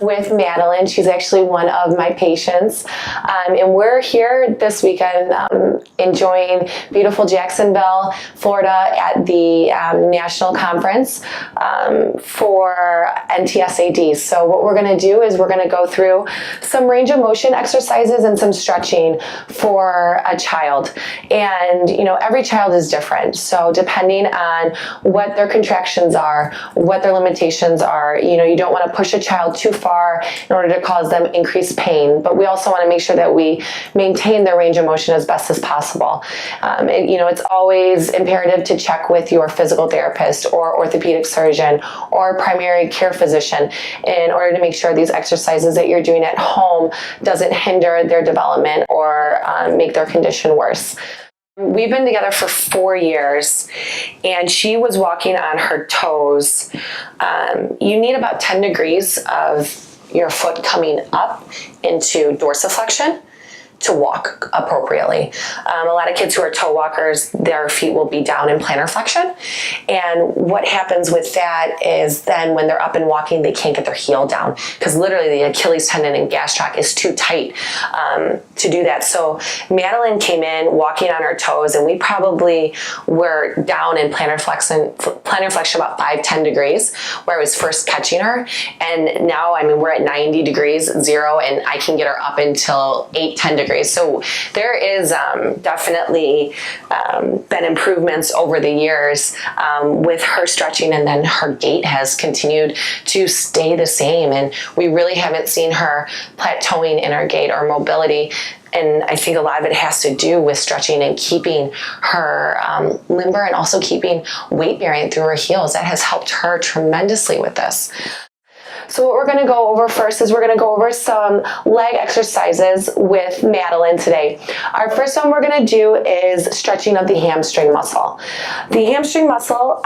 with Madeline. She's actually one of my patients. And we're here this weekend enjoying beautiful Jacksonville, Florida at the National Conference for NTSAD. So what we're going to do is we're going to go through some range of motion exercises and some stretching for a child. And, you know, every child is different. So depending on what their contractions are, what their limitations are, you know, you don't want to push a child too far in order to cause them increased pain. But we also want to make sure that we maintain their range of motion as best as possible. You know, it's always imperative to check with your physical therapist or orthopedic surgeon or primary care physician in order to make sure these exercises that you're doing at home doesn't hinder their development or make their condition worse. We've been together for 4 years, and she was walking on her toes. You need about 10 degrees of your foot coming up into dorsiflexion to walk appropriately. A lot of kids who are toe walkers, their feet will be down in plantar flexion. And what happens with that is then when they're up and walking, they can't get their heel down because literally the Achilles tendon and gastroc is too tight to do that. So Madeline came in walking on her toes, and we probably were down in plantar flexion about 5-10 degrees where I was first catching her. And now, I mean, we're at 90 degrees, 0, and I can get her up until 8-10 degrees. So there is definitely been improvements over the years with her stretching, and then her gait has continued to stay the same. And we really haven't seen her plateauing in her gait or mobility. And I think a lot of it has to do with stretching and keeping her limber and also keeping weight bearing through her heels. That has helped her tremendously with this. So what we're going to go over first is we're going to go over some leg exercises with Madeline today. Our first one we're going to do is stretching of the hamstring muscle. The hamstring muscle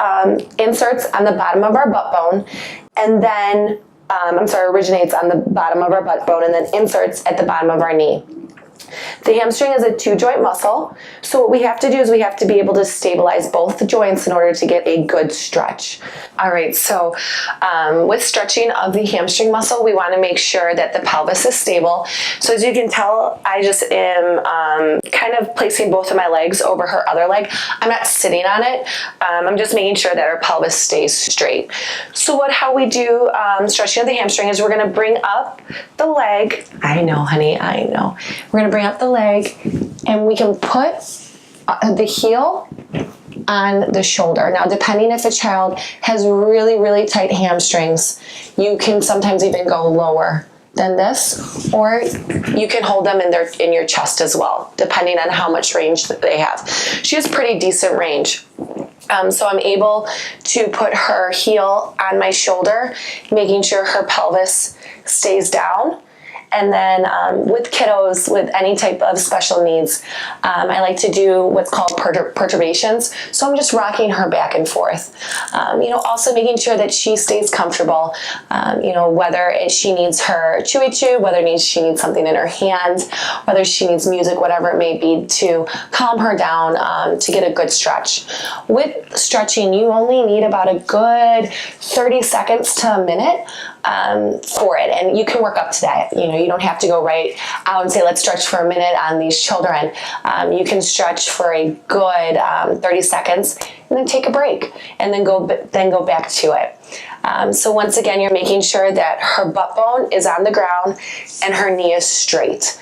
inserts on the bottom of our butt bone, and then, originates on the bottom of our butt bone and then inserts at the bottom of our knee. The hamstring is a 2-joint muscle, so what we have to do is we have to be able to stabilize both the joints in order to get a good stretch. All right, so with stretching of the hamstring muscle, we want to make sure that the pelvis is stable. So as you can tell, I just am kind of placing both of my legs over her other leg. I'm not sitting on it. I'm just making sure that her pelvis stays straight. So how we do stretching of the hamstring is we're going to bring up the leg. I know, honey, I know. We're going to bring up the leg, and we can put the heel on the shoulder. Now, depending if a child has really, really tight hamstrings, you can sometimes even go lower than this, or you can hold them in your chest as well, depending on how much range that they have. She has pretty decent range. So I'm able to put her heel on my shoulder, making sure her pelvis stays down. And then with kiddos with any type of special needs, I like to do what's called perturbations. So I'm just rocking her back and forth. Also making sure that she stays comfortable, whether she needs her chewy, whether she needs something in her hand, whether she needs music, whatever it may be, to calm her down to get a good stretch. With stretching, you only need about a good 30 seconds to a minute for it, and you can work up to that. You don't have to go right out and say, let's stretch for a minute on these children. You can stretch for a good 30 seconds and then take a break and then go back to it. So once again, you're making sure that her butt bone is on the ground and her knee is straight.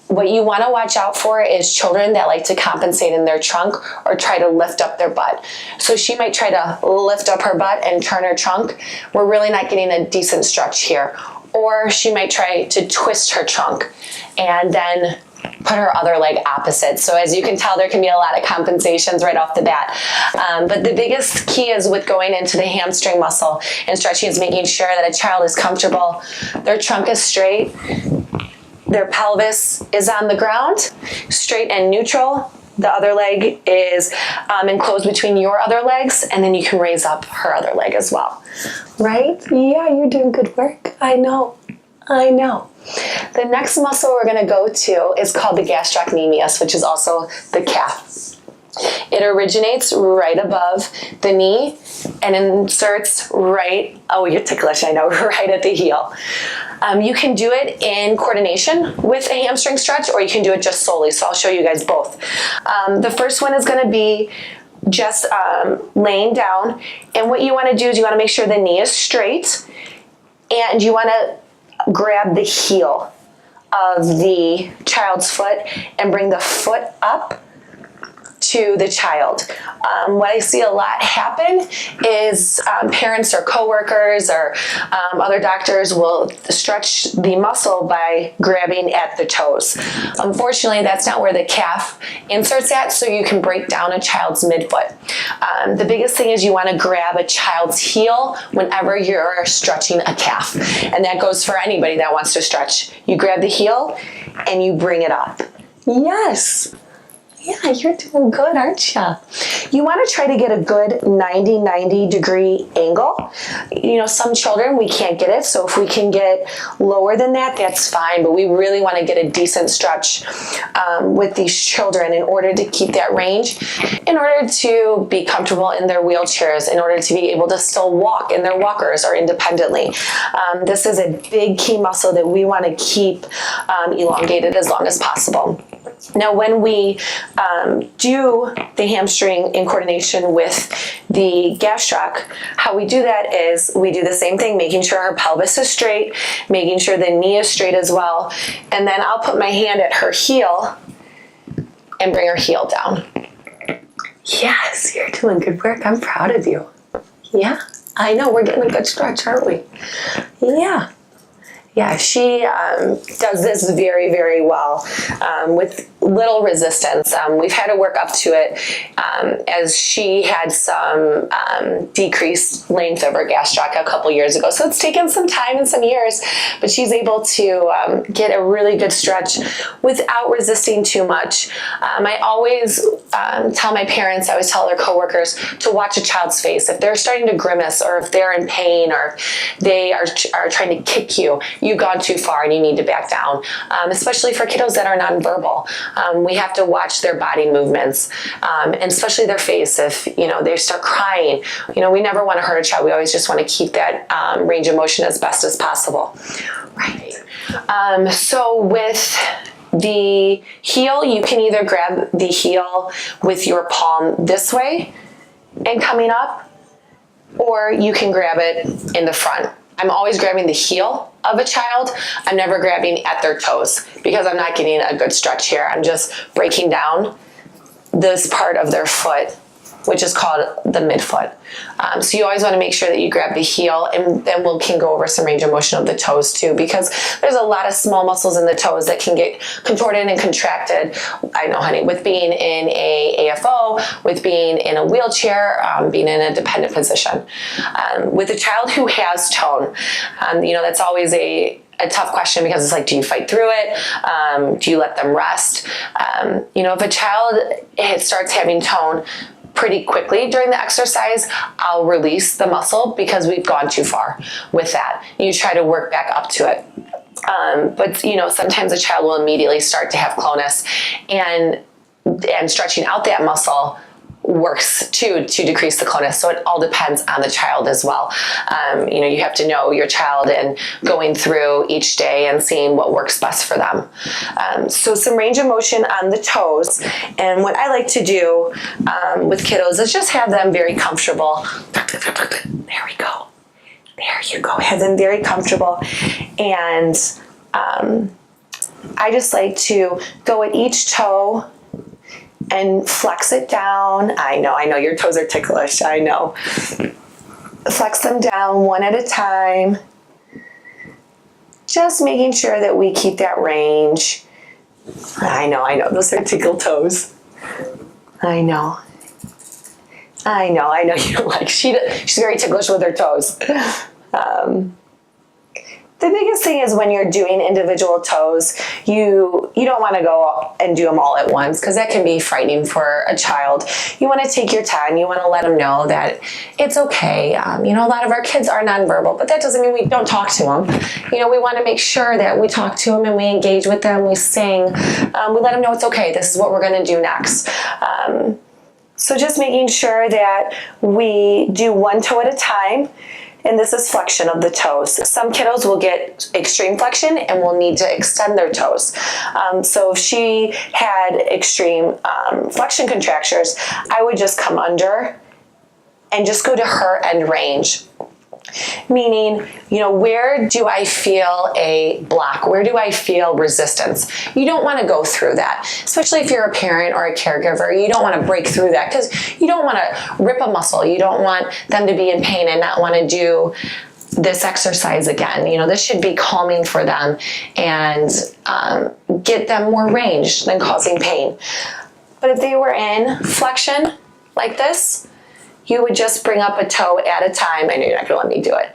What you want to watch out for is children that like to compensate in their trunk or try to lift up their butt. So she might try to lift up her butt and turn her trunk. We're really not getting a decent stretch here. Or she might try to twist her trunk and then put her other leg opposite. So as you can tell, there can be a lot of compensations right off the bat. But the biggest key is with going into the hamstring muscle and stretching is making sure that a child is comfortable, their trunk is straight, their pelvis is on the ground, straight and neutral. The other leg is enclosed between your other legs, and then you can raise up her other leg as well. Right? Yeah, you're doing good work. I know. The next muscle we're going to go to is called the gastrocnemius, which is also the calf. It originates right above the knee and inserts right, oh, you're ticklish, I know, right at the heel. You can do it in coordination with a hamstring stretch, or you can do it just solely. So I'll show you guys both. The first one is going to be just laying down. And what you want to do is you want to make sure the knee is straight, and you want to grab the heel of the child's foot and bring the foot up to the child. What I see a lot happen is parents or coworkers or other doctors will stretch the muscle by grabbing at the toes. Unfortunately, that's not where the calf inserts at, so you can break down a child's midfoot. The biggest thing is you want to grab a child's heel whenever you're stretching a calf, and that goes for anybody that wants to stretch. You grab the heel and you bring it up. Yes. Yeah, you're doing good, aren't you? You want to try to get a good 90 degree angle. You know, some children, we can't get it, so if we can get lower than that, that's fine, but we really want to get a decent stretch with these children in order to keep that range, in order to be comfortable in their wheelchairs, in order to be able to still walk in their walkers or independently. This is a big key muscle that we want to keep elongated as long as possible. Now, when we do the hamstring in coordination with the gastroc, how we do that is we do the same thing, making sure her pelvis is straight, making sure the knee is straight as well, and then I'll put my hand at her heel and bring her heel down. Yes, you're doing good work. I'm proud of you. Yeah, I know. We're getting a good stretch, aren't we? Yeah. Yeah, she does this very, very well with little resistance. We've had to work up to it as she had some decreased length of her gastroc a couple years ago. So it's taken some time and some years, but she's able to get a really good stretch without resisting too much. I always tell my parents, I always tell their coworkers to watch a child's face. If they're starting to grimace, or if they're in pain, or they are trying to kick you, you've gone too far and you need to back down, especially for kiddos that are nonverbal. We have to watch their body movements, and especially their face. If, you know, they start crying, you know, we never want to hurt a child. We always just want to keep that range of motion as best as possible. Right. So with the heel, you can either grab the heel with your palm this way and coming up, or you can grab it in the front. I'm always grabbing the heel of a child. I'm never grabbing at their toes because I'm not getting a good stretch here. I'm just breaking down this part of their foot, which is called the midfoot. So you always want to make sure that you grab the heel, and then we can go over some range of motion of the toes too, because there's a lot of small muscles in the toes that can get contorted and contracted. I know, honey, with being in a AFO, with being in a wheelchair, being in a dependent position. With a child who has tone, you know, that's always a tough question, because it's like, do you fight through it? Do you let them rest? You know, if a child starts having tone pretty quickly during the exercise, I'll release the muscle because we've gone too far with that. You try to work back up to it. But, you know, sometimes a child will immediately start to have clonus, and stretching out that muscle works to decrease the clonus. So it all depends on the child as well. You know, you have to know your child and going through each day and seeing what works best for them. So some range of motion on the toes. And what I like to do with kiddos is just have them very comfortable. There we go. There you go. Have them very comfortable. And I just like to go at each toe and flex it down. I know, your toes are ticklish, I know. Flex them down one at a time. Just making sure that we keep that range. I know, those are tickle toes. I know you like, she's very ticklish with her toes. The biggest thing is when you're doing individual toes, you don't want to go and do them all at once, because that can be frightening for a child. You want to take your time. You want to let them know that it's okay. You know, a lot of our kids are nonverbal, but that doesn't mean we don't talk to them. You know, we want to make sure that we talk to them and we engage with them. We sing. We let them know it's okay. This is what we're going to do next. So just making sure that we do one toe at a time. And this is flexion of the toes. Some kiddos will get extreme flexion and will need to extend their toes. So if she had extreme flexion contractures, I would just come under and just go to her end range. Meaning, where do I feel a block? Where do I feel resistance? You don't want to go through that, especially if you're a parent or a caregiver. You don't want to break through that because you don't want to rip a muscle. You don't want them to be in pain and not want to do this exercise again. This should be calming for them and get them more range than causing pain. But if they were in flexion like this, you would just bring up a toe at a time. I know you're not going to let me do it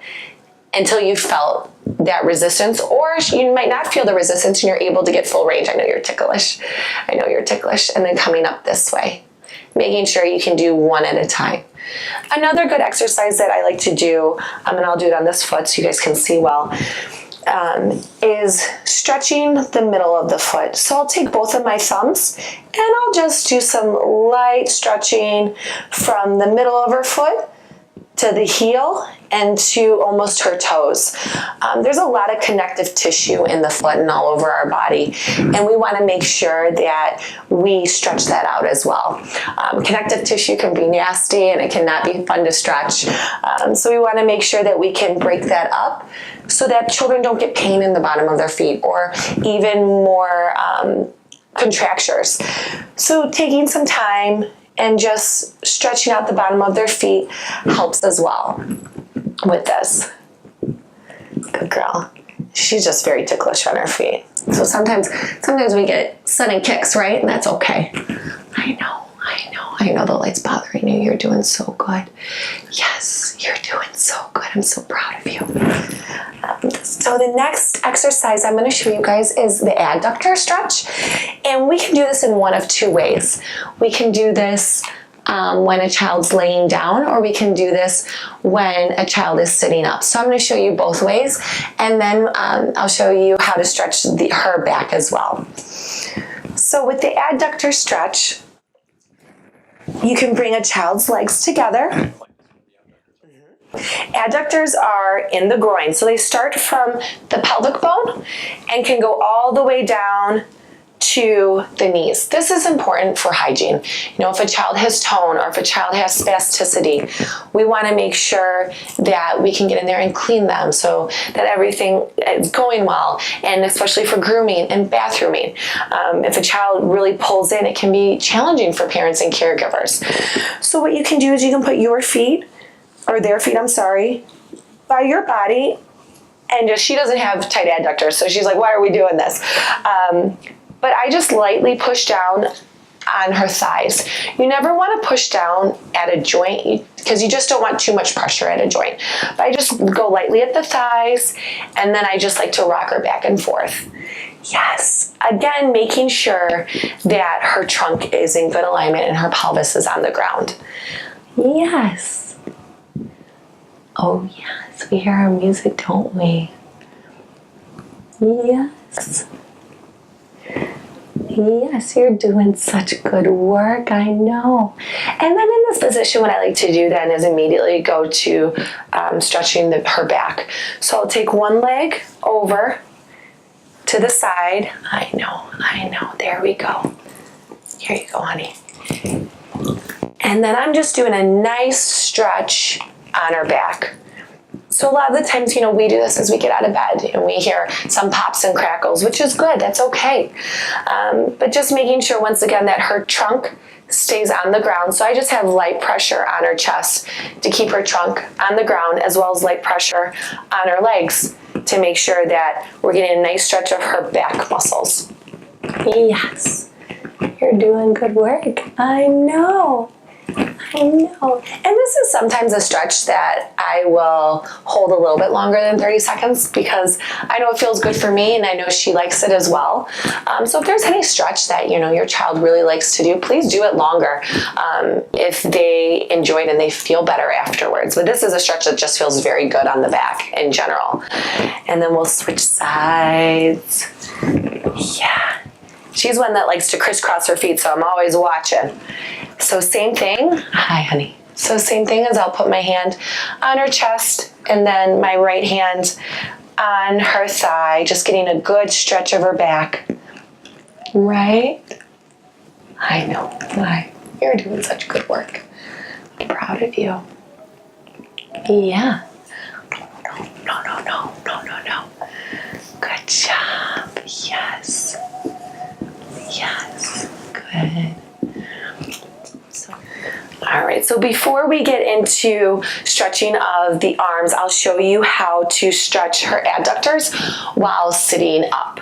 until you felt that resistance, or you might not feel the resistance and you're able to get full range. I know you're ticklish. And then coming up this way, making sure you can do one at a time. Another good exercise that I like to do, and I'll do it on this foot so you guys can see well, is stretching the middle of the foot. So I'll take both of my thumbs and I'll just do some light stretching from the middle of her foot to the heel and to almost her toes. There's a lot of connective tissue in the foot and all over our body, and we want to make sure that we stretch that out as well. Connective tissue can be nasty and it cannot be fun to stretch. So we want to make sure that we can break that up so that children don't get pain in the bottom of their feet or even more contractures. So taking some time and just stretching out the bottom of their feet helps as well with this. Good girl. She's just very ticklish on her feet. So sometimes we get sudden kicks, right? And that's okay. I know the light's bothering you. You're doing so good. Yes, you're doing so good. I'm so proud of you. So the next exercise I'm going to show you guys is the adductor stretch. And we can do this in one of two ways. We can do this when a child's laying down, or we can do this when a child is sitting up. So I'm going to show you both ways, and then I'll show you how to stretch her back as well. So with the adductor stretch, you can bring a child's legs together. Adductors are in the groin, so they start from the pelvic bone and can go all the way down to the knees. This is important for hygiene. If a child has tone or if a child has spasticity, we want to make sure that we can get in there and clean them so that everything is going well, and especially for grooming and bathrooming. If a child really pulls in, it can be challenging for parents and caregivers. So what you can do is you can put your feet, or their feet, by your body, and she doesn't have tight adductors, so she's like, why are we doing this? But I just lightly push down on her thighs. You never want to push down at a joint because you just don't want too much pressure at a joint. But I just go lightly at the thighs, and then I just like to rock her back and forth. Yes. Again, making sure that her trunk is in good alignment and her pelvis is on the ground. Yes. Oh, yes. We hear our music, don't we? Yes. Yes, you're doing such good work, I know. And then in this position, what I like to do then is immediately go to stretching her back. So I'll take one leg over to the side. I know, there we go. Here you go, honey. And then I'm just doing a nice stretch on her back. So a lot of the times, we do this as we get out of bed and we hear some pops and crackles, which is good. That's okay. But just making sure, once again, that her trunk stays on the ground. So I just have light pressure on her chest to keep her trunk on the ground, as well as light pressure on her legs to make sure that we're getting a nice stretch of her back muscles. Yes, you're doing good work. I know. And this is sometimes a stretch that I will hold a little bit longer than 30 seconds because I know it feels good for me and I know she likes it as well. So if there's any stretch that your child really likes to do, please do it longer if they enjoy it and they feel better afterwards. But this is a stretch that just feels very good on the back in general. And then we'll switch sides. Yeah. She's one that likes to crisscross her feet, so I'm always watching. So same thing. Hi, honey. So same thing as I'll put my hand on her chest and then my right hand on her thigh, just getting a good stretch of her back. Right? I know. Why? You're doing such good work. I'm proud of you. Yeah. No. Good job. Yes. Good. All right, so before we get into stretching of the arms, I'll show you how to stretch her adductors while sitting up.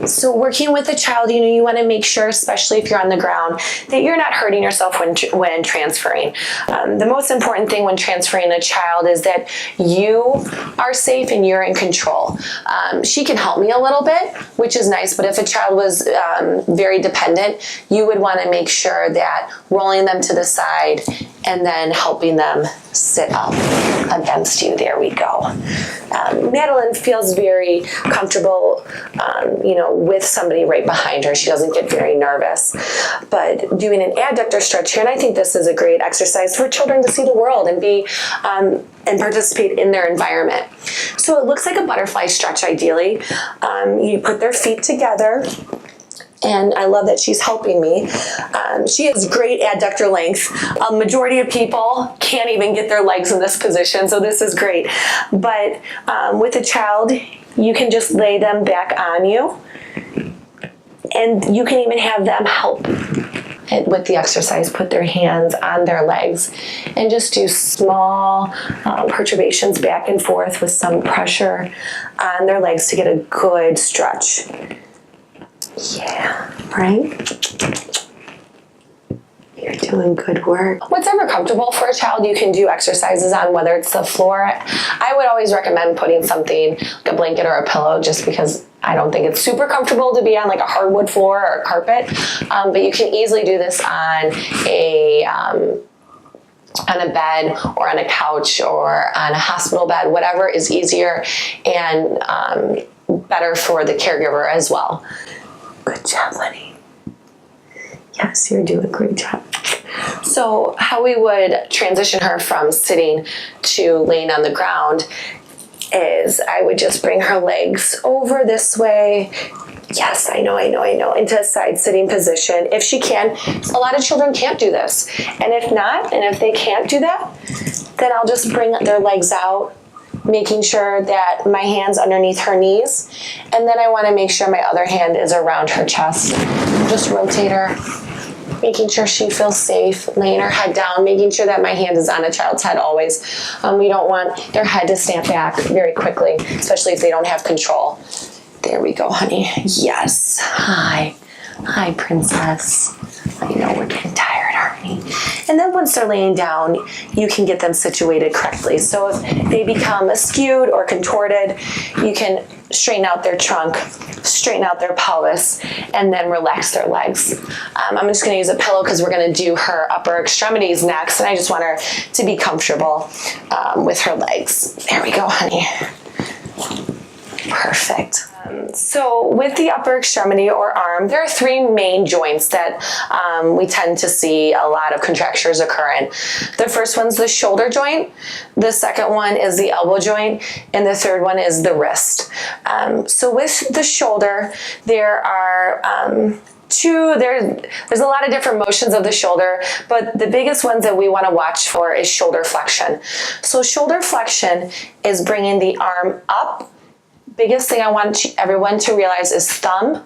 So working with a child, you want to make sure, especially if you're on the ground, that you're not hurting yourself when transferring. The most important thing when transferring a child is that you are safe and you're in control. She can help me a little bit, which is nice, but if a child was very dependent, you would want to make sure that rolling them to the side and then helping them sit up against you. There we go. Madeline feels very comfortable, with somebody right behind her. She doesn't get very nervous. But doing an adductor stretch here, and I think this is a great exercise for children to see the world and be and participate in their environment. So it looks like a butterfly stretch ideally. You put their feet together. And I love that she's helping me. She has great adductor length. A majority of people can't even get their legs in this position, so this is great. But with a child, you can just lay them back on you. And you can even have them help with the exercise, put their hands on their legs and just do small perturbations back and forth with some pressure on their legs to get a good stretch. Yeah, right? You're doing good work. What's ever comfortable for a child, you can do exercises on, whether it's the floor. I would always recommend putting something like a blanket or a pillow, just because I don't think it's super comfortable to be on like a hardwood floor or a carpet. But you can easily do this on a bed or on a couch or on a hospital bed, whatever is easier and better for the caregiver as well. Good job, honey. Yes, you're doing a great job. So how we would transition her from sitting to laying on the ground is I would just bring her legs over this way. Yes, I know. Into a side sitting position. If she can, a lot of children can't do this. And if not, and if they can't do that, then I'll just bring their legs out, making sure that my hand's underneath her knees. And then I want to make sure my other hand is around her chest. Just rotate her, making sure she feels safe, laying her head down, making sure that my hand is on a child's head always. We don't want their head to snap back very quickly, especially if they don't have control. There we go, honey. Yes. Hi, princess. I know we're getting tired, aren't we? And then once they're laying down, you can get them situated correctly. So if they become skewed or contorted, you can straighten out their trunk, straighten out their pelvis, and then relax their legs. I'm just going to use a pillow because we're going to do her upper extremities next, and I just want her to be comfortable with her legs. There we go, honey. Perfect. So with the upper extremity or arm, there are three main joints that we tend to see a lot of contractures occur in. The first one's the shoulder joint, the second one is the elbow joint, and the third one is the wrist. So with the shoulder, there are there's a lot of different motions of the shoulder, but the biggest ones that we want to watch for is shoulder flexion. So shoulder flexion is bringing the arm up. Biggest thing I want everyone to realize is thumb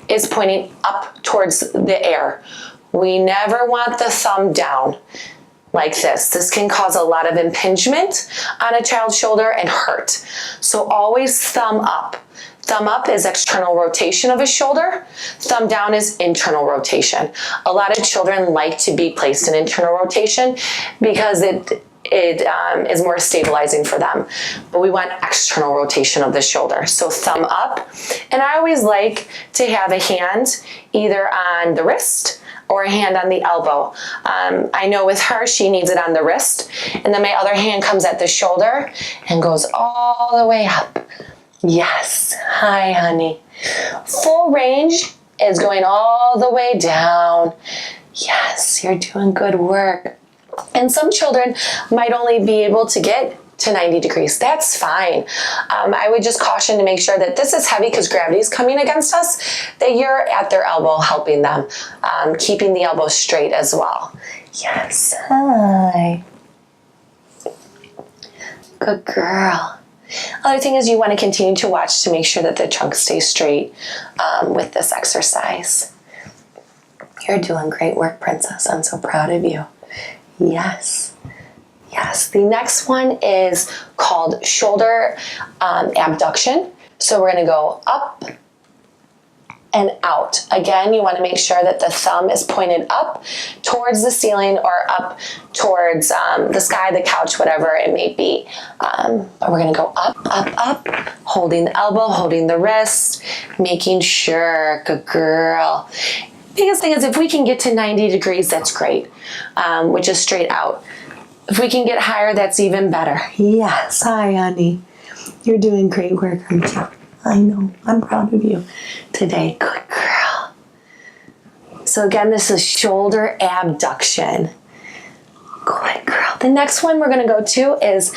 is pointing up towards the air. We never want the thumb down like this. This can cause a lot of impingement on a child's shoulder and hurt. So always thumb up. Thumb up is external rotation of a shoulder. Thumb down is internal rotation. A lot of children like to be placed in internal rotation because it is more stabilizing for them. But we want external rotation of the shoulder. So thumb up. And I always like to have a hand either on the wrist or a hand on the elbow. I know with her, she needs it on the wrist. And then my other hand comes at the shoulder and goes all the way up. Yes. Hi, honey. Full range is going all the way down. Yes, you're doing good work. And some children might only be able to get to 90 degrees. That's fine. I would just caution to make sure that this is heavy because gravity is coming against us, that you're at their elbow helping them, keeping the elbow straight as well. Yes, hi. Good girl. Other thing is you want to continue to watch to make sure that the trunk stays straight with this exercise. You're doing great work, Princess. I'm so proud of you. Yes. Yes. The next one is called shoulder abduction. So we're going to go up and out. Again, you want to make sure that the thumb is pointed up towards the ceiling or up towards the sky, the couch, whatever it may be. But we're going to go up, up, up, holding the elbow, holding the wrist, making sure. Good girl. Biggest thing is if we can get to 90 degrees, that's great, which is straight out. If we can get higher, that's even better. Yes. Hi, honey. You're doing great work, aren't you? I know. I'm proud of you today. Good girl. So again, this is shoulder abduction. Good girl. The next one we're going to go to is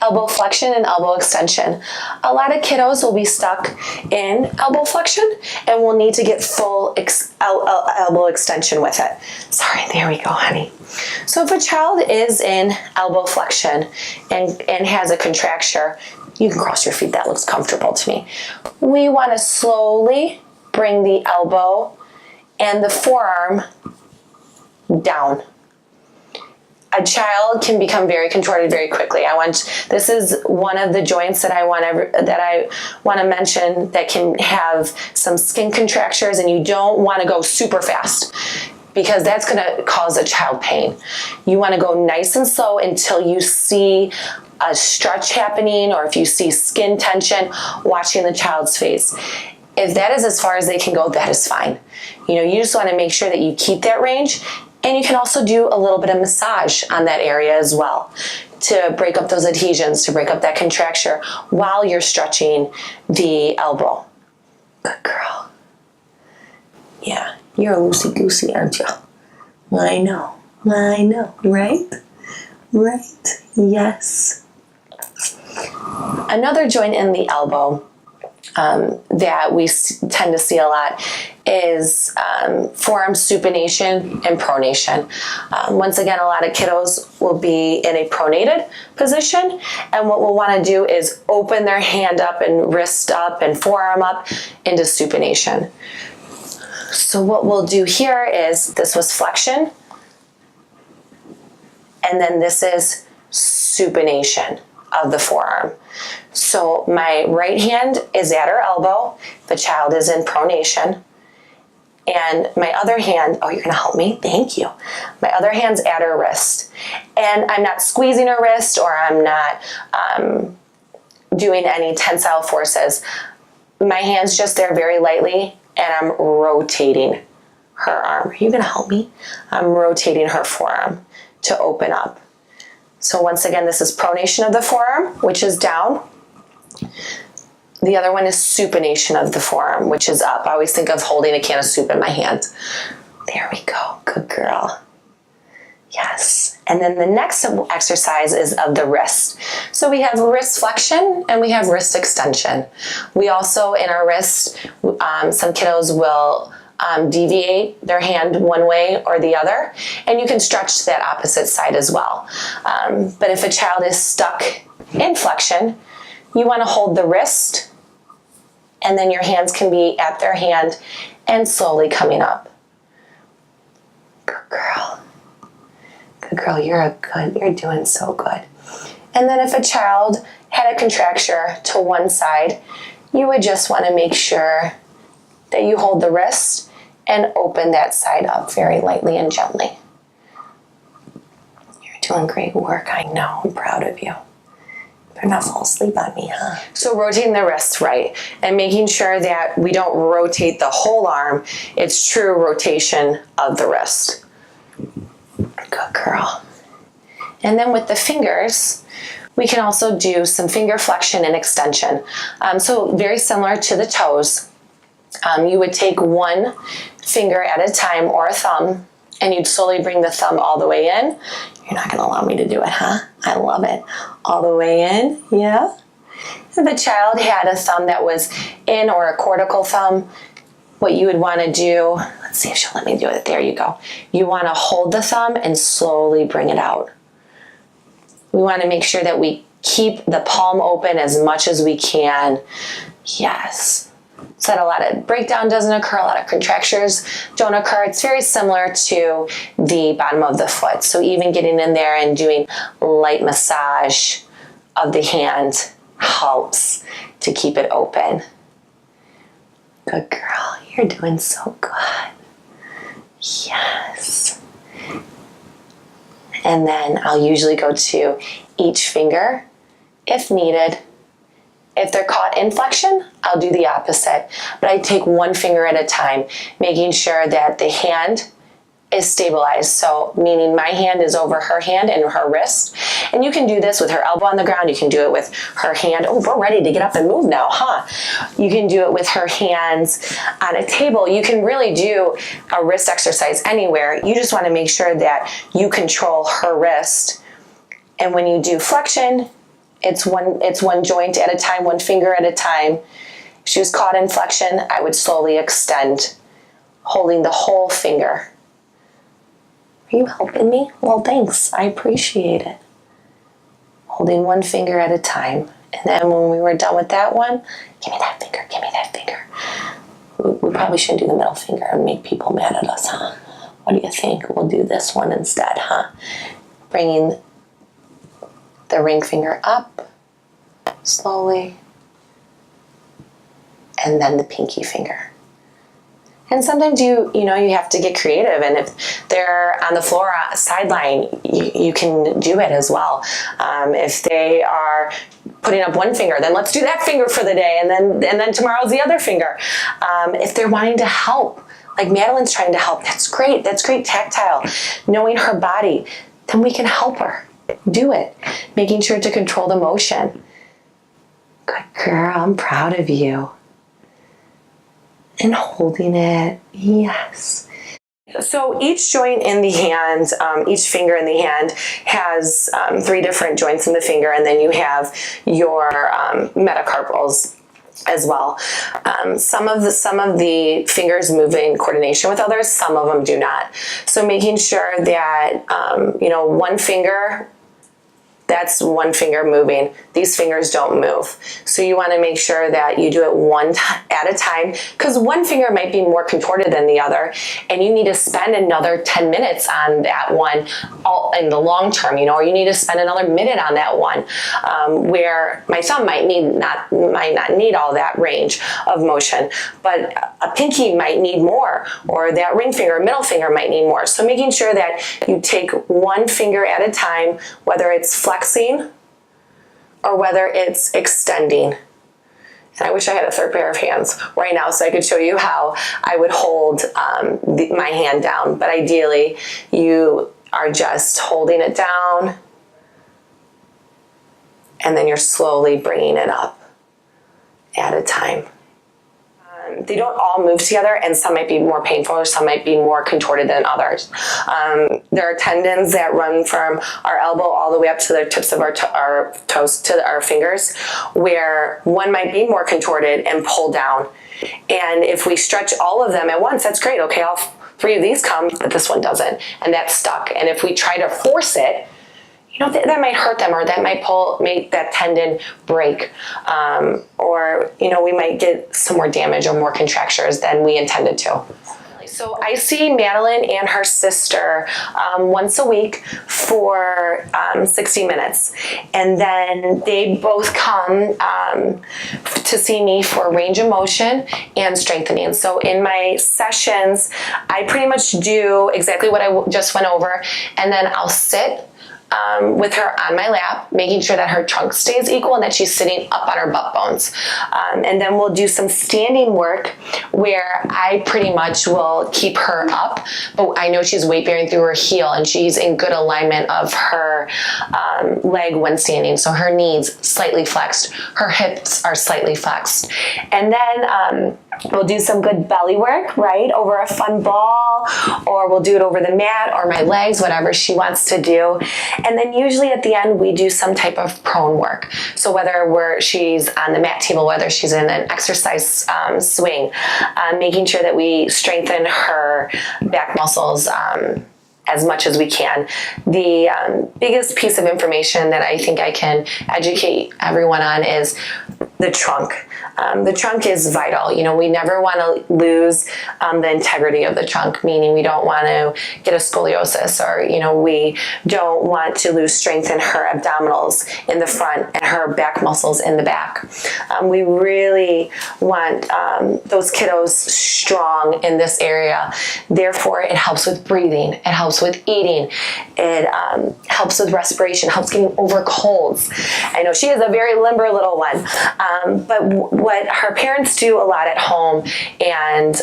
elbow flexion and elbow extension. A lot of kiddos will be stuck in elbow flexion and will need to get full elbow extension with it. Sorry, there we go, honey. So if a child is in elbow flexion and has a contracture, you can cross your feet. That looks comfortable to me. We want to slowly bring the elbow and the forearm down. A child can become very contorted very quickly. This is one of the joints that I want to mention that can have some skin contractures, and you don't want to go super fast because that's going to cause a child pain. You want to go nice and slow until you see a stretch happening, or if you see skin tension, watching the child's face. If that is as far as they can go, that is fine. You just want to make sure that you keep that range. And you can also do a little bit of massage on that area as well to break up those adhesions, to break up that contracture while you're stretching the elbow. Good girl. Yeah, you're a loosey-goosey, aren't you? I know, right? Right, yes. Another joint in the elbow that we tend to see a lot is forearm supination and pronation. Once again, a lot of kiddos will be in a pronated position, and what we'll want to do is open their hand up and wrist up and forearm up into supination. So what we'll do here is, this was flexion, and then this is supination of the forearm. So my right hand is at her elbow, the child is in pronation, and my other hand, oh, you're going to help me? Thank you. My other hand's at her wrist. And I'm not squeezing her wrist, or I'm not doing any tensile forces. My hand's just there very lightly, and I'm rotating her arm. Are you going to help me? I'm rotating her forearm to open up. So once again, this is pronation of the forearm, which is down. The other one is supination of the forearm, which is up. I always think of holding a can of soup in my hand. There we go. Good girl. Yes. And then the next exercise is of the wrist. So we have wrist flexion and we have wrist extension. We also, in our wrist, some kiddos will deviate their hand one way or the other, and you can stretch that opposite side as well. But if a child is stuck in flexion, you want to hold the wrist, and then your hands can be at their hand and slowly coming up. Good girl. Good girl, you're doing so good. And then if a child had a contracture to one side, you would just want to make sure that you hold the wrist and open that side up very lightly and gently. You're doing great work, I know. I'm proud of you. Better not fall asleep on me, huh? So rotating the wrist right and making sure that we don't rotate the whole arm. It's true rotation of the wrist. Good girl. And then with the fingers, we can also do some finger flexion and extension. So very similar to the toes. You would take one finger at a time, or a thumb, And you'd slowly bring the thumb all the way in. You're not going to allow me to do it, huh? I love it. All the way in, yeah. If the child had a thumb that was in or a cortical thumb, what you would want to do, let's see if she'll let me do it. There you go. You want to hold the thumb and slowly bring it out. We want to make sure that we keep the palm open as much as we can. Yes. So that a lot of breakdown doesn't occur, a lot of contractures don't occur. It's very similar to the bottom of the foot. So even getting in there and doing light massage of the hand helps to keep it open. Good girl, you're doing so good. Yes. And then I'll usually go to each finger if needed. If they're caught in flexion, I'll do the opposite. But I take one finger at a time, making sure that the hand is stabilized. So meaning my hand is over her hand and her wrist. And you can do this with her elbow on the ground. You can do it with her hand. Oh, we're ready to get up and move now, huh? You can do it with her hands on a table. You can really do a wrist exercise anywhere. You just want to make sure that you control her wrist. And when you do flexion, it's one joint at a time, one finger at a time. If she was caught in flexion, I would slowly extend, holding the whole finger. Are you helping me? Well, thanks. I appreciate it. Holding one finger at a time. And then when we were done with that one, give me that finger, give me that finger. We probably shouldn't do the middle finger and make people mad at us, huh? What do you think? We'll do this one instead, huh? Bringing the ring finger up slowly, and then the pinky finger. And sometimes you have to get creative, and if they're on the floor sideline, you can do it as well. If they are putting up one finger, then let's do that finger for the day, and then tomorrow's the other finger. If they're wanting to help, like Madeline's trying to help, that's great tactile. Knowing her body, then we can help her. Do it. Making sure to control the motion. Good girl, I'm proud of you. And holding it, yes. So each joint in the hand, each finger in the hand has 3 different joints in the finger, and then you have your metacarpals as well. Some of the fingers move in coordination with others, some of them do not. So making sure that one finger, that's one finger moving. These fingers don't move. So you want to make sure that you do it one at a time, because one finger might be more contorted than the other, and you need to spend another 10 minutes on that one in the long term, or you need to spend another minute on that one, where my thumb might not need all that range of motion, but a pinky might need more, or that ring finger, middle finger might need more. So making sure that you take one finger at a time, whether it's flexing or whether it's extending. And I wish I had a third pair of hands right now so I could show you how I would hold my hand down. But ideally, you are just holding it down, and then you're slowly bringing it up at a time. They don't all move together, and some might be more painful or some might be more contorted than others. There are tendons that run from our elbow all the way up to the tips of our toes to our fingers, where one might be more contorted and pull down. And if we stretch all of them at once, that's great. Okay, all 3 of these come, but this one doesn't, and that's stuck. And if we try to force it, that might hurt them, or that might make that tendon break, or we might get some more damage or more contractures than we intended to. So I see Madeline and her sister once a week for 60 minutes. And then they both come to see me for range of motion and strengthening. So in my sessions, I pretty much do exactly what I just went over, and then I'll sit with her on my lap, making sure that her trunk stays equal and that she's sitting up on her butt bones. And then we'll do some standing work where I pretty much will keep her up, but I know she's weight bearing through her heel and she's in good alignment of her leg when standing. So her knees slightly flexed, her hips are slightly flexed. And then We'll do some good belly work, right, over a fun ball, or we'll do it over the mat or my legs, whatever she wants to do. And then usually at the end, we do some type of prone work. So whether she's on the mat table, whether she's in an exercise swing, making sure that we strengthen her back muscles as much as we can. The biggest piece of information that I think I can educate everyone on is the trunk. The trunk is vital. You know, we never want to lose the integrity of the trunk, meaning we don't want to get a scoliosis, or, you know, we don't want to lose strength in her abdominals in the front and her back muscles in the back. We really want those kiddos strong in this area. Therefore, it helps with breathing. It helps with eating. It helps with respiration, helps getting over colds. I know she is a very limber little one, but what her parents do a lot at home, and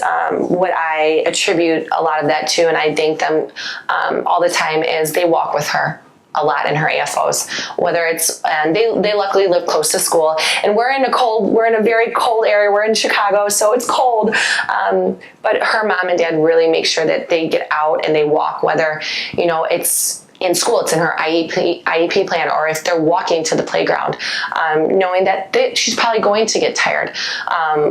what I attribute a lot of that to, and I thank them all the time, is they walk with her a lot in her AFOs, whether it's, and they luckily live close to school, and we're in a very cold area. We're in Chicago, so it's cold. But her mom and dad really make sure that they get out and they walk, whether, you know, it's in school, it's in her IEP plan, or if they're walking to the playground, knowing that she's probably going to get tired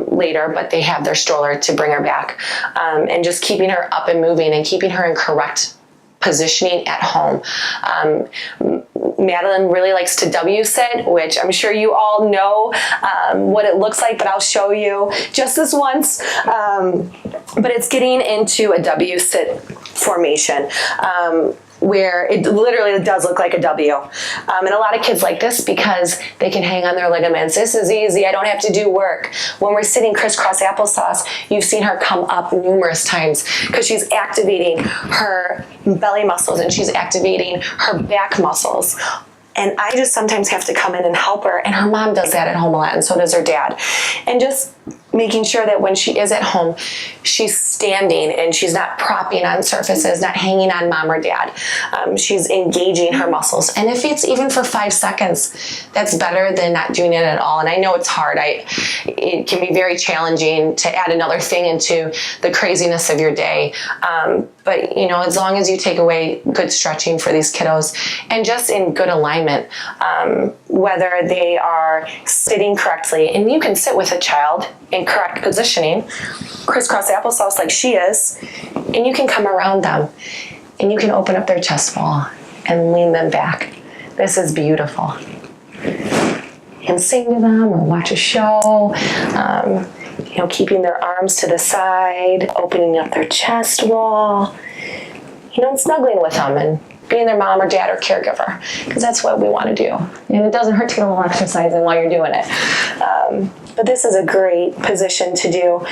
later, but they have their stroller to bring her back, and just keeping her up and moving and keeping her in correct positioning at home. Madeline really likes to W-sit, which I'm sure you all know what it looks like, but I'll show you just this once. But it's getting into a W-sit formation, where it literally does look like a W. And a lot of kids like this because they can hang on their ligaments. This is easy. I don't have to do work. When we're sitting crisscross applesauce, you've seen her come up numerous times because she's activating her belly muscles and she's activating her back muscles. And I just sometimes have to come in and help her. And her mom does that at home a lot, and so does her dad. And just making sure that when she is at home, she's standing and she's not propping on surfaces, not hanging on mom or dad. She's engaging her muscles. And if it's even for 5 seconds, that's better than not doing it at all. And I know it's hard. It can be very challenging to add another thing into the craziness of your day. But, you know, as long as you take away good stretching for these kiddos and just in good alignment, whether they are sitting correctly, and you can sit with a child in correct positioning, crisscross applesauce like she is, and you can come around them and you can open up their chest wall and lean them back. This is beautiful. And sing to them or watch a show, you know, keeping their arms to the side, opening up their chest wall, you know, and snuggling with them and being their mom or dad or caregiver, because that's what we want to do. And it doesn't hurt to get a little exercise in while you're doing it. But this is a great position to do.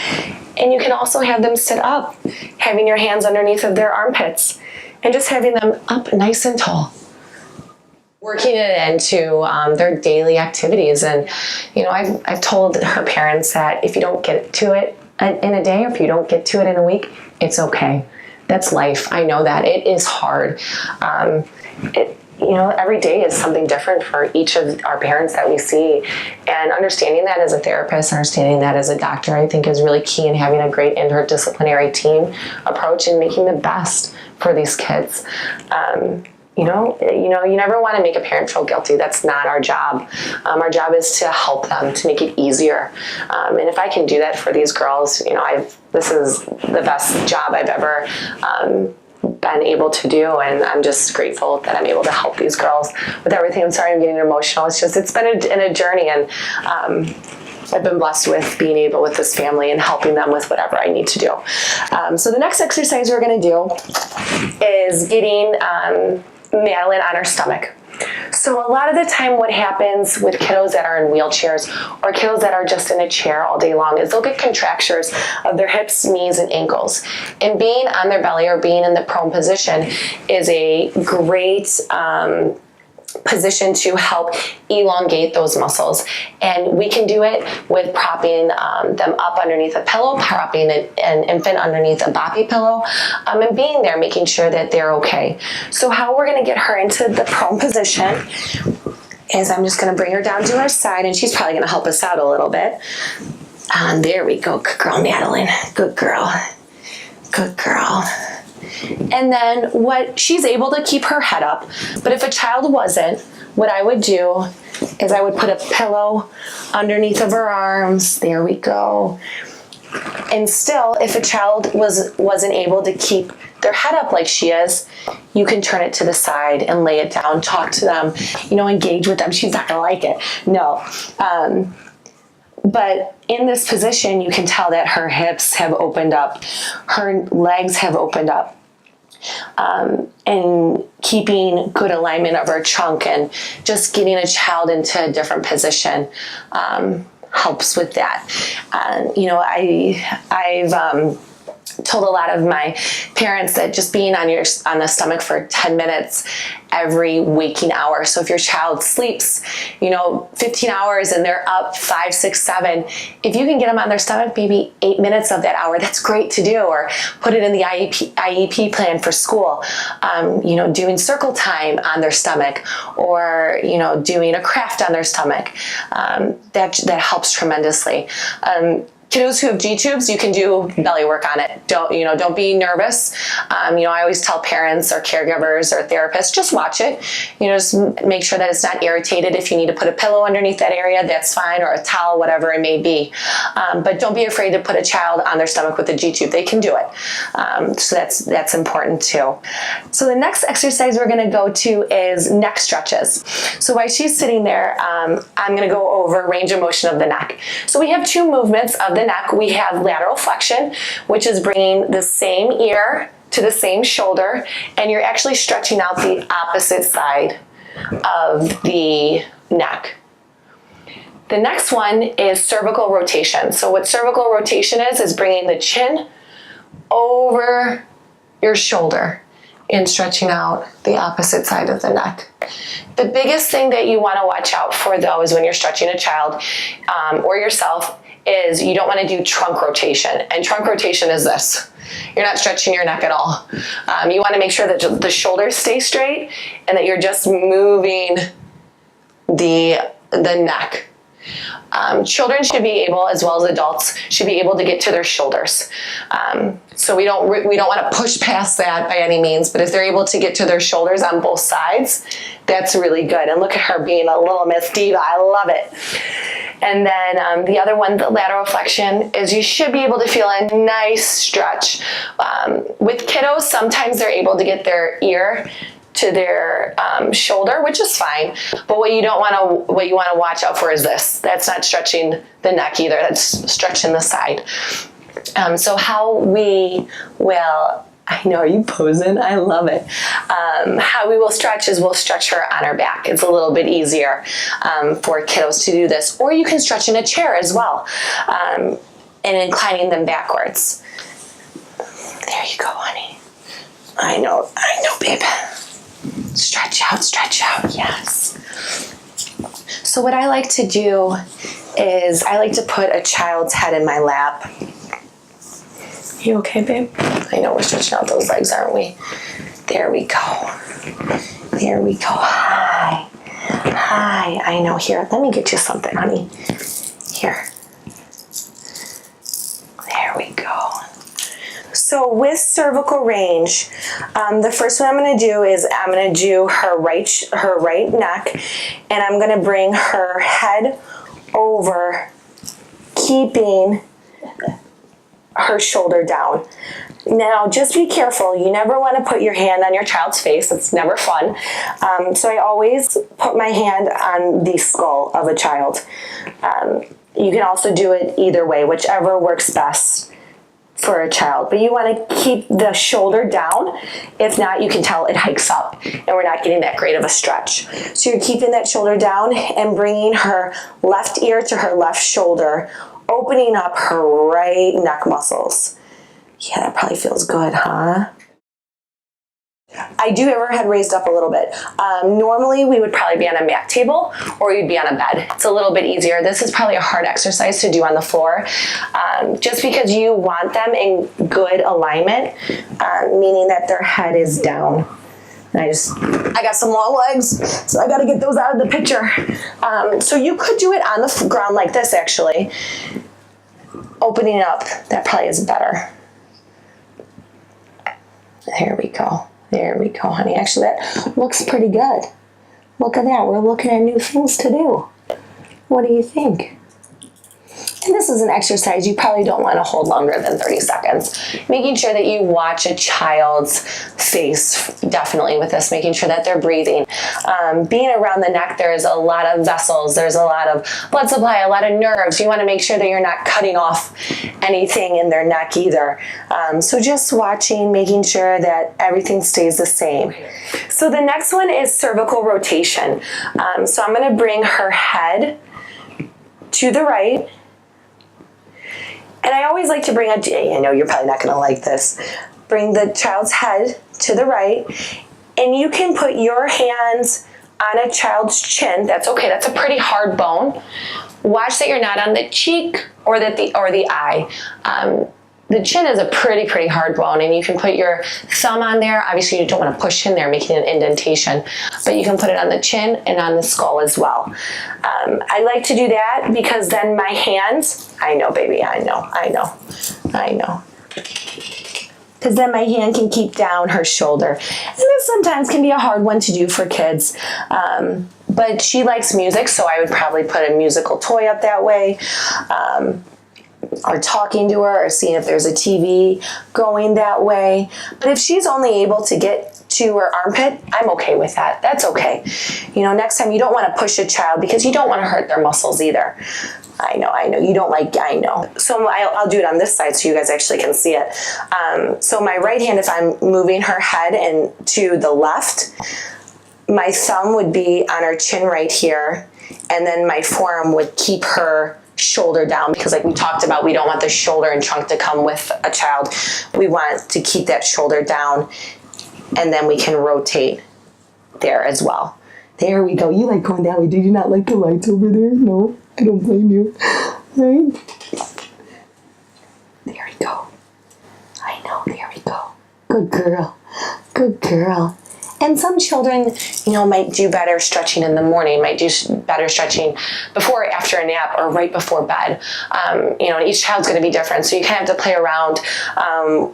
And you can also have them sit up, having your hands underneath of their armpits and just having them up nice and tall. Working it into their daily activities. And, you know, I've told her parents that if you don't get to it in a day, or if you don't get to it in a week, it's okay. That's life. I know that. It is hard. You know, every day is something different for each of our parents that we see. And understanding that as a therapist, understanding that as a doctor, I think is really key in having a great interdisciplinary team approach and making the best for these kids. You never want to make a parent feel guilty. That's not our job. Our job is to help them, to make it easier. And if I can do that for these girls, you know, this is the best job I've ever been able to do, and I'm just grateful that I'm able to help these girls with everything. I'm sorry I'm getting emotional. It's been a journey, and I've been blessed with being able with this family and helping them with whatever I need to do. So the next exercise we're going to do is getting Madeline on her stomach. So a lot of the time what happens with kiddos that are in wheelchairs or kiddos that are just in a chair all day long is they'll get contractures of their hips, knees, and ankles. And being on their belly or being in the prone position is a great position to help elongate those muscles. And we can do it with propping them up underneath a pillow, propping an infant underneath a boppy pillow, and being there, making sure that they're okay. So how we're going to get her into the prone position is I'm just going to bring her down to our side, and she's probably going to help us out a little bit. There we go. Good girl, Madeline. Good girl. Good girl. And then what she's able to keep her head up. But if a child wasn't, what I would do is I would put a pillow underneath of her arms. There we go. And still, if a child wasn't able to keep their head up like she is, you can turn it to the side and lay it down, talk to them, engage with them. She's not gonna like it. No. But in this position, you can tell that her hips have opened up, her legs have opened up, and keeping good alignment of her trunk and just getting a child into a different position helps with that. I've told a lot of my parents that just being on the stomach for 10 minutes every waking hour. So if your child sleeps, 15 hours and they're up 5, 6, 7, if you can get them on their stomach, maybe 8 minutes of that hour, that's great to do. Or put it in the IEP plan for school, doing circle time on their stomach, or, doing a craft on their stomach. That helps tremendously. Kiddos who have G-tubes, you can do belly work on it. Don't be nervous. I always tell parents or caregivers or therapists, just watch it. Just make sure that it's not irritated. If you need to put a pillow underneath that area, that's fine, or a towel, whatever it may be. But don't be afraid to put a child on their stomach with a G-tube. They can do it. So that's important too. So the next exercise we're gonna go to is neck stretches. So while she's sitting there, I'm gonna go over range of motion of the neck. So we have two movements of the neck. We have lateral flexion, which is bringing the same ear to the same shoulder, and you're actually stretching out the opposite side of the neck. The next one is cervical rotation. So what cervical rotation is bringing the chin over your shoulder and stretching out the opposite side of the neck. The biggest thing that you want to watch out for, though, is when you're stretching a child or yourself, is you don't want to do trunk rotation. And trunk rotation is this. You're not stretching your neck at all. You want to make sure that the shoulders stay straight and that you're just moving the neck. Children should be able, as well as adults, should be able to get to their shoulders. So we don't want to push past that by any means, but if they're able to get to their shoulders on both sides, that's really good. And look at her being a little Miss Diva. I love it. And then the other one, the lateral flexion, is you should be able to feel a nice stretch. With kiddos, sometimes they're able to get their ear to their shoulder, which is fine. But what you want to watch out for is this. That's not stretching the neck either. That's stretching the side. So how we will, I know, are you posing? I love it. How we will stretch is we'll stretch her on her back. It's a little bit easier for kiddos to do this. Or you can stretch in a chair as well, and inclining them backwards. There you go, honey. I know, babe. Stretch out, yes. So what I like to do is I like to put a child's head in my lap. You okay, babe? I know we're stretching out those legs, aren't we? There we go. There we go. Hi. I know. Here, let me get you something, honey. Here. There we go. So with cervical range, the first one I'm going to do is I'm going to do her right neck, and I'm going to bring her head over, keeping her shoulder down. Now, just be careful. You never want to put your hand on your child's face. It's never fun. So I always put my hand on the skull of a child. You can also do it either way, whichever works best for a child, but you want to keep the shoulder down. If not, you can tell it hikes up and we're not getting that great of a stretch. So you're keeping that shoulder down and bringing her left ear to her left shoulder, opening up her right neck muscles. Yeah, that probably feels good, huh? I do have her head raised up a little bit. Normally we would probably be on a mat table or you'd be on a bed. It's a little bit easier. This is probably a hard exercise to do on the floor, just because you want them in good alignment, meaning that their head is down. And I got some long legs, so I got to get those out of the picture. So you could do it on the ground like this, actually. opening up. That probably is better. There we go. There we go, honey. Actually, that looks pretty good. Look at that. We're looking at new things to do. What do you think? And this is an exercise you probably don't want to hold longer than 30 seconds. Making sure that you watch a child's face, definitely with this, making sure that they're breathing. Being around the neck, there's a lot of vessels, there's a lot of blood supply, a lot of nerves. You want to make sure that you're not cutting off anything in their neck either. So just watching, making sure that everything stays the same. So the next one is cervical rotation. So I'm going to bring her head to the right. And I always like to bring I know you're probably not going to like this. Bring the child's head to the right, and you can put your hands on a child's chin. That's okay. That's a pretty hard bone. Watch that you're not on the cheek or the eye. The chin is a pretty hard bone, and you can put your thumb on there. Obviously, you don't want to push in there, making an indentation, but you can put it on the chin and on the skull as well. I like to do that because then my hands, I know, baby, I know. Because then my hand can keep down her shoulder. And this sometimes can be a hard one to do for kids. But she likes music, so I would probably put a musical toy up that way. Or talking to her, or seeing if there's a TV going that way. But if she's only able to get to her armpit, I'm okay with that. That's okay. You know, next time you don't want to push a child because you don't want to hurt their muscles either. I know. You don't like, I know. So I'll do it on this side so you guys actually can see it. So my right hand, if I'm moving her head and to the left, my thumb would be on her chin right here, and then my forearm would keep her shoulder down, because like we talked about, we don't want the shoulder and trunk to come with a child. We want to keep that shoulder down, and then we can rotate there as well. There we go. You like going that way. Do you not like the lights over there? No, I don't blame you. Right? There we go. I know, there we go. Good girl. Good girl. And some children, you know, might do better stretching in the morning, might do better stretching before or after a nap or right before bed. You know, and each child's going to be different. So you kind of have to play around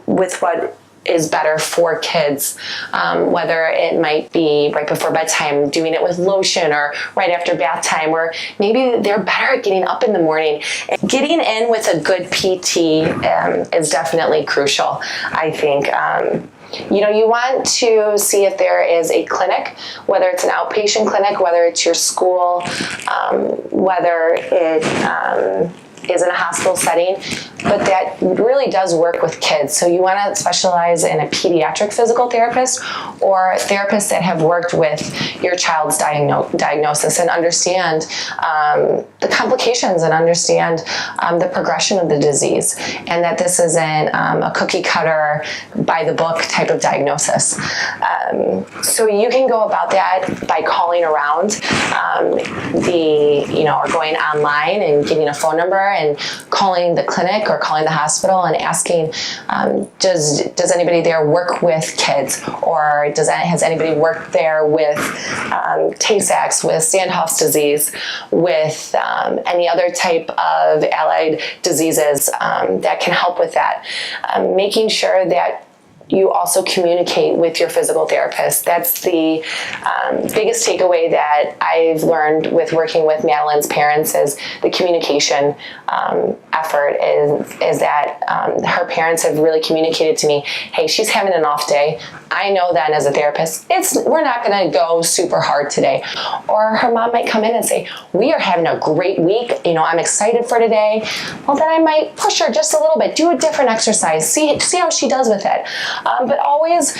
with what is better for kids, whether it might be right before bedtime, doing it with lotion, or right after bath time, or maybe they're better at getting up in the morning. Getting in with a good PT is definitely crucial, I think. You know, you want to see if there is a clinic, whether it's an outpatient clinic, whether it's your school, whether it is in a hospital setting, but that really does work with kids. So you want to specialize in a pediatric physical therapist or therapists that have worked with your child's diagnosis and understand the complications and understand the progression of the disease, and that this isn't a cookie cutter by the book type of diagnosis. So you can go about that by calling around or going online and getting a phone number and calling the clinic or calling the hospital and asking, does anybody there work with kids, or has anybody worked there with Tay-Sachs, with Sandhoff's disease, with any other type of allied diseases that can help with that. Making sure that you also communicate with your physical therapist. That's the biggest takeaway that I've learned with working with Madeline's parents is the communication effort is that her parents have really communicated to me, hey, she's having an off day. I know then as a therapist, we're not going to go super hard today. Or her mom might come in and say, we are having a great week. You know, I'm excited for today. Well, then I might push her just a little bit, do a different exercise, see how she does with it. But always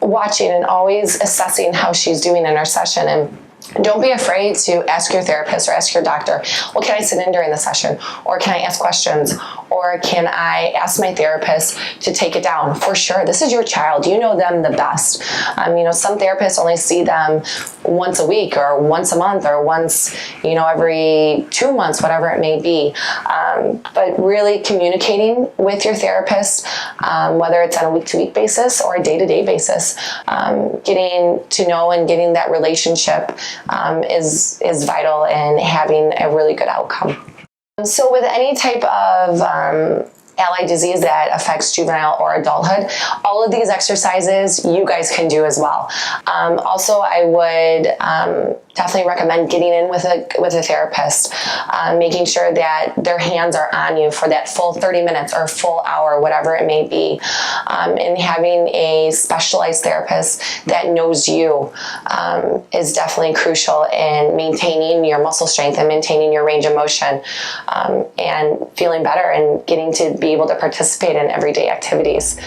watching and always assessing how she's doing in her session. And don't be afraid to ask your therapist or ask your doctor, well, can I sit in during the session? Or can I ask questions? Or can I ask my therapist to take it down? For sure, this is your child. You know them the best. Some therapists only see them once a week or once a month or once, every 2 months, whatever it may be. But really communicating with your therapist, whether it's on a week-to-week basis or a day-to-day basis, getting to know and getting that relationship is vital in having a really good outcome. So with any type of allied disease that affects juvenile or adulthood, all of these exercises you guys can do as well. Also, I would definitely recommend getting in with a therapist, making sure that their hands are on you for that full 30 minutes or full hour, whatever it may be, and having a specialized therapist that knows you is definitely crucial in maintaining your muscle strength and maintaining your range of motion, and feeling better and getting to be able to participate in everyday activities.